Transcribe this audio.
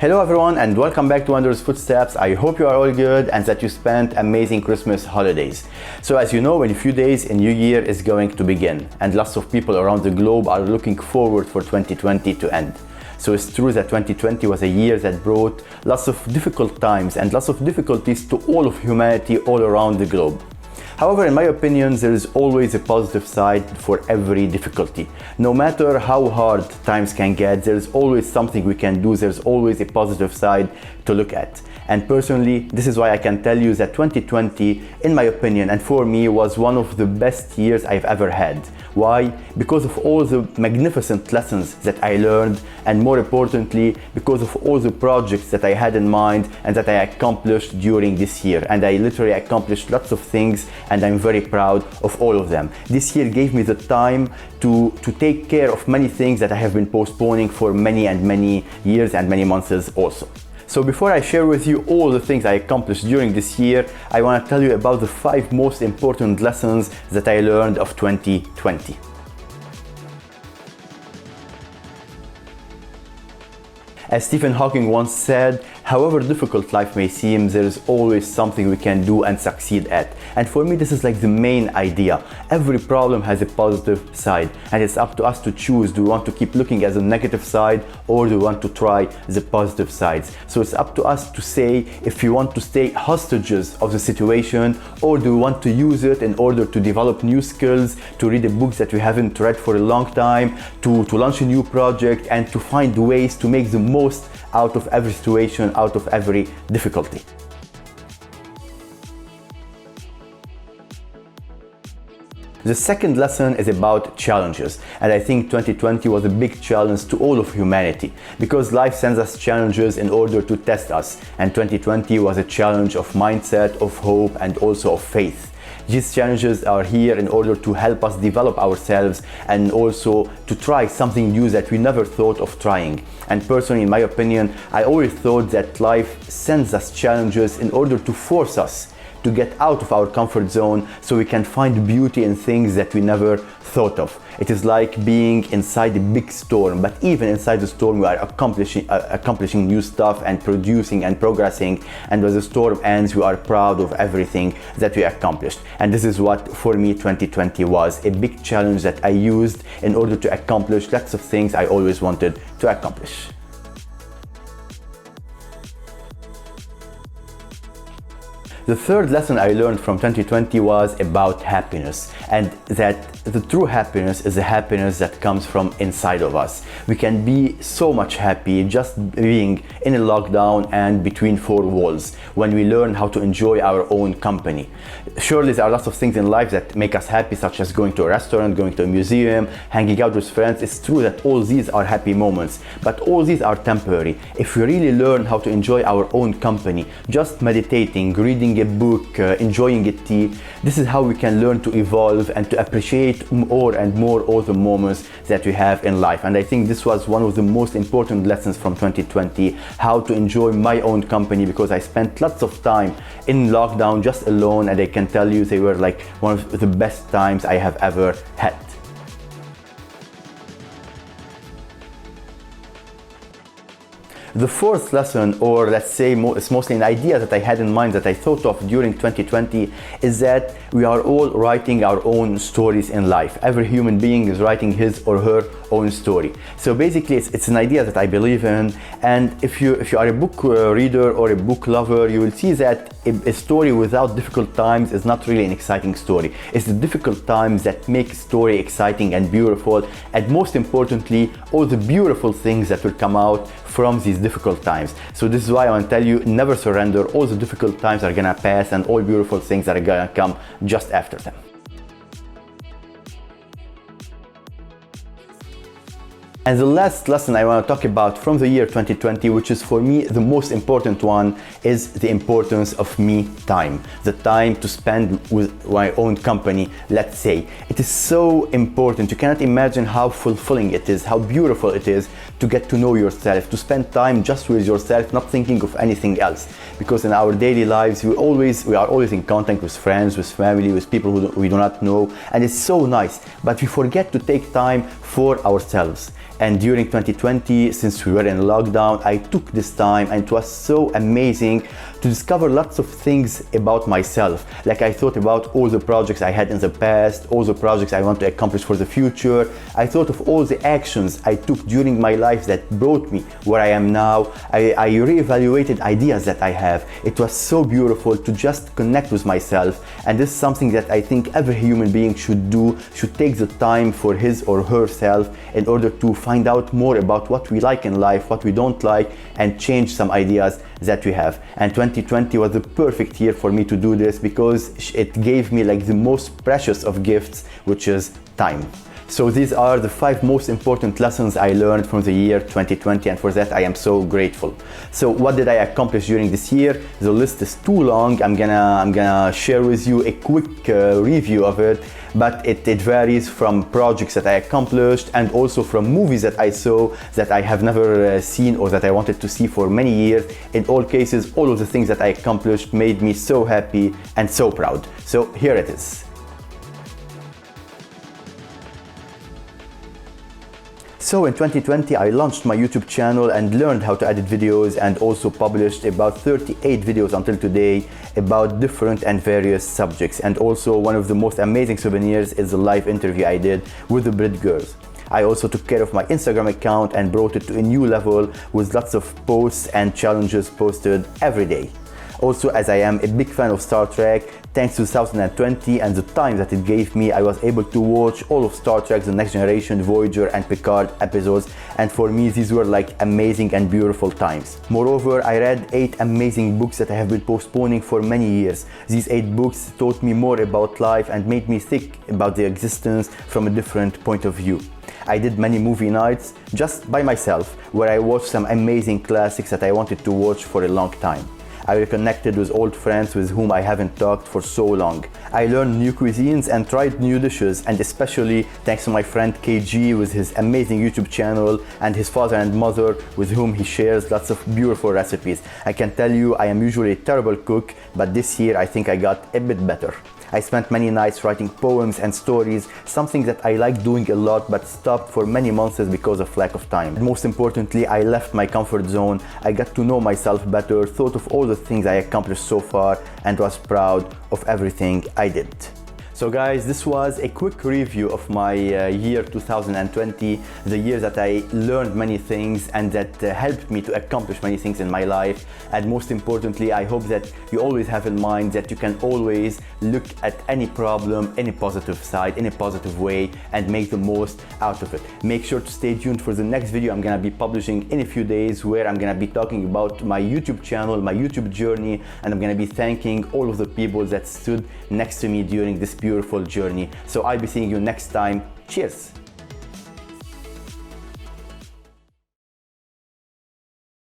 Hello everyone and welcome back to Wanderer's Footsteps. I hope you are all good and that you spent amazing Christmas holidays. So as you know, in a few days a new year is going to begin and lots of people around the globe are looking forward for 2020 to end. So it's true that 2020 was a year that brought lots of difficult times and lots of difficulties to all of humanity all around the globe. However, in my opinion, there is always a positive side for every difficulty. No matter how hard times can get, there is always something we can do. There's always a positive side to look at. And personally, this is why I can tell you that 2020, in my opinion, and for me, was one of the best years I've ever had. Why? Because of all the magnificent lessons that I learned, and more importantly, because of all the projects that I had in mind and that I accomplished during this year. And I literally accomplished lots of things, and I'm very proud of all of them. This year gave me the time to take care of many things that I have been postponing for many and many years and many months also. So before I share with you all the things I accomplished during this year, I want to tell you about the 5 most important lessons that I learned of 2020. As Stephen Hawking once said, however difficult life may seem, there is always something we can do and succeed at. And for me, this is like the main idea. Every problem has a positive side, and it's up to us to choose. Do we want to keep looking at the negative side, or do we want to try the positive sides? So it's up to us to say if we want to stay hostages of the situation, or do we want to use it in order to develop new skills, to read the books that we haven't read for a long time, to launch a new project, and to find ways to make the most out of every situation, out of every difficulty. The second lesson is about challenges, and I think 2020 was a big challenge to all of humanity because life sends us challenges in order to test us, and 2020 was a challenge of mindset, of hope, and also of faith. These challenges are here in order to help us develop ourselves and also to try something new that we never thought of trying. And personally, in my opinion, I always thought that life sends us challenges in order to force us to get out of our comfort zone so we can find beauty in things that we never thought of. It is like being inside a big storm, but even inside the storm we are accomplishing new stuff and producing and progressing, and when the storm ends we are proud of everything that we accomplished. And this is what for me 2020 was, a big challenge that I used in order to accomplish lots of things I always wanted to accomplish. The third lesson I learned from 2020 was about happiness, and that the true happiness is the happiness that comes from inside of us. We can be so much happy just being in a lockdown and between 4 walls when we learn how to enjoy our own company. Surely there are lots of things in life that make us happy, such as going to a restaurant, going to a museum, hanging out with friends. It's true that all these are happy moments, but all these are temporary. If we really learn how to enjoy our own company, just meditating, reading a book, enjoying a tea, this is how we can learn to evolve and to appreciate more and more all the moments that we have in life. And I think this was one of the most important lessons from 2020, how to enjoy my own company, because I spent lots of time in lockdown just alone, and I can tell you they were like one of the best times I have ever had. The fourth lesson, or let's say it's mostly an idea that I had in mind that I thought of during 2020, is that we are all writing our own stories in life. Every human being is writing his or her own story. So basically it's an idea that I believe in, and if you are a book reader or a book lover, you will see that a story without difficult times is not really an exciting story. It's the difficult times that make a story exciting and beautiful, and most importantly, all the beautiful things that will come out from these difficult times. So this is why I want to tell you, never surrender. All the difficult times are gonna pass, and all beautiful things are gonna come just after them. And the last lesson I want to talk about from the year 2020, which is for me the most important one, is the importance of me time. The time to spend with my own company, let's say. It is so important. You cannot imagine how fulfilling it is, how beautiful it is to get to know yourself, to spend time just with yourself, not thinking of anything else. Because in our daily lives, we are always in contact with friends, with family, with people who we do not know, and it's so nice. But we forget to take time for ourselves. And during 2020, since we were in lockdown, I took this time, and it was so amazing to discover lots of things about myself. Like, I thought about all the projects I had in the past, all the projects I want to accomplish for the future. I thought of all the actions I took during my life that brought me where I am now. I reevaluated ideas that I have. It was so beautiful to just connect with myself, and this is something that I think every human being should do, should take the time for his or herself in order to find out more about what we like in life, what we don't like, and change some ideas that we have. And 2020 was the perfect year for me to do this, because it gave me like the most precious of gifts, which is time. So these are the 5 most important lessons I learned from the year 2020, and for that I am so grateful. So what did I accomplish during this year? The list is too long. I'm gonna share with you a quick review of it, but it varies from projects that I accomplished, and also from movies that I saw that I have never seen or that I wanted to see for many years. In all cases, all of the things that I accomplished made me so happy and so proud. So here it is. So in 2020, I launched my YouTube channel and learned how to edit videos, and also published about 38 videos until today about different and various subjects. And also one of the most amazing souvenirs is the live interview I did with the Brit girls. I also took care of my Instagram account and brought it to a new level with lots of posts and challenges posted every day. Also, as I am a big fan of Star Trek, thanks to 2020 and the time that it gave me, I was able to watch all of Star Trek, The Next Generation, Voyager and Picard episodes, and for me these were like amazing and beautiful times. Moreover, I read 8 amazing books that I have been postponing for many years. These 8 books taught me more about life and made me think about the existence from a different point of view. I did many movie nights just by myself, where I watched some amazing classics that I wanted to watch for a long time. I reconnected with old friends with whom I haven't talked for so long. I learned new cuisines and tried new dishes, and especially thanks to my friend KG with his amazing YouTube channel, and his father and mother with whom he shares lots of beautiful recipes. I can tell you I am usually a terrible cook, but this year I think I got a bit better. I spent many nights writing poems and stories, something that I like doing a lot but stopped for many months because of lack of time. And most importantly, I left my comfort zone. I got to know myself better, thought of all the things I accomplished so far, and was proud of everything I did. So guys, this was a quick review of my year 2020, the year that I learned many things and that helped me to accomplish many things in my life. And most importantly, I hope that you always have in mind that you can always look at any problem in a positive side, in a positive way, and make the most out of it. Make sure to stay tuned for the next video I'm gonna be publishing in a few days, where I'm gonna be talking about my YouTube channel, my YouTube journey, and I'm gonna be thanking all of the people that stood next to me during this beautiful journey. So I'll be seeing you next time. Cheers!